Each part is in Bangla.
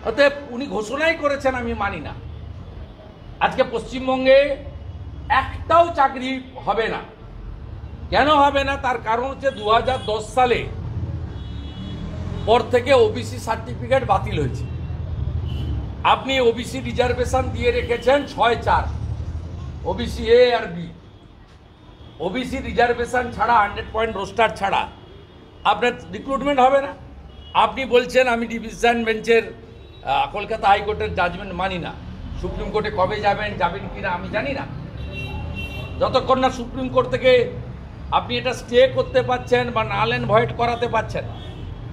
অতএব উনি ঘোষণাই করেছেন, আমি মানি না। আজকে পশ্চিমবঙ্গে একটাও চাকরি হবে না। কেন হবে না? তার কারণ হচ্ছে 2010 সালে পর থেকে ওবিসি সার্টিফিকেট বাতিল হয়েছে। আপনি ওবিসি রিজার্ভেশন দিয়ে রেখেছেন 6-4, ওবিসি এ আর বি। ওবিসি রিজার্ভেশন ছাড়া 100 পয়েন্ট রোস্টার ছাড়া আপনার রিক্রুটমেন্ট হবে না। আপনি বলছেন আমি ডিভিশন বেঞ্চের কলকাতা হাইকোর্টের জাজমেন্ট মানি না। সুপ্রিম কোর্টে কবে যাবেন কিনা আমি জানি না। যতক্ষণ না সুপ্রিম কোর্ট থেকে আপনি এটা স্টে করতে পারছেন বা নাল অ্যান্ড ভয়েড করাতে পারছেন,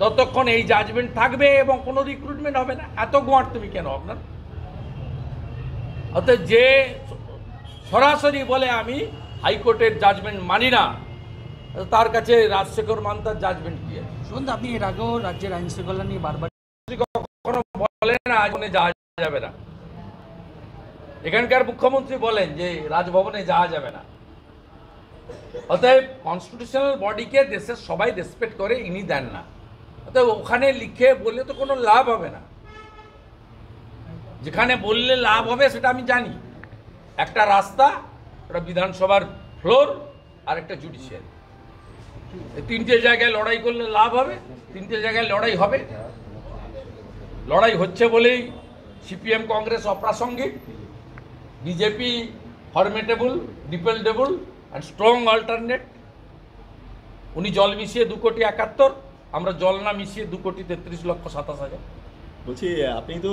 ততক্ষণ এই জাজমেন্ট থাকবে এবং কোনো রিক্রুটমেন্ট হবে না। এত গোয়ার তুমি কেন আপনার? অর্থাৎ যে সরাসরি বলে আমি হাইকোর্টের জাজমেন্ট মানি না, তার কাছে রাজশেখর মান্তার জাজমেন্ট কি আছে? শুনুন, আপনি এর আগেও রাজ্যের আইন শৃঙ্খলা নিয়ে বারবার কখনো বলেন না আগুনে যাওয়া যাবে না। এখানকার মুখ্যমন্ত্রী বলেন যে রাজভবনে যাওয়া যাবে না। অতএব কনস্টিটিউশনাল বডিকে দেশের সবাই রেসপেক্ট করে, ইনি দেন না। অতএব ওখানে লিখে বললে তো কোনো লাভ হবে না। যেখানে বললে লাভ হবে সেটা আমি জানি। একটা রাস্তা, একটা বিধানসভার ফ্লোর, আর একটা জুডিশিয়ারি। তিনটে জায়গায় লড়াই করলে লাভ হবে, তিনটে জায়গায় লড়াই হবে। লড়াই হচ্ছে বলেই সিপিএম কংগ্রেস অপ্রাসঙ্গিক, BJP ফরমেটেবল, dependable and strong alternate. উনি জল মিশিয়ে 2,71,00,000, আমরা জল না মিশিয়ে 2,33,27,000। বলছি আপনি তো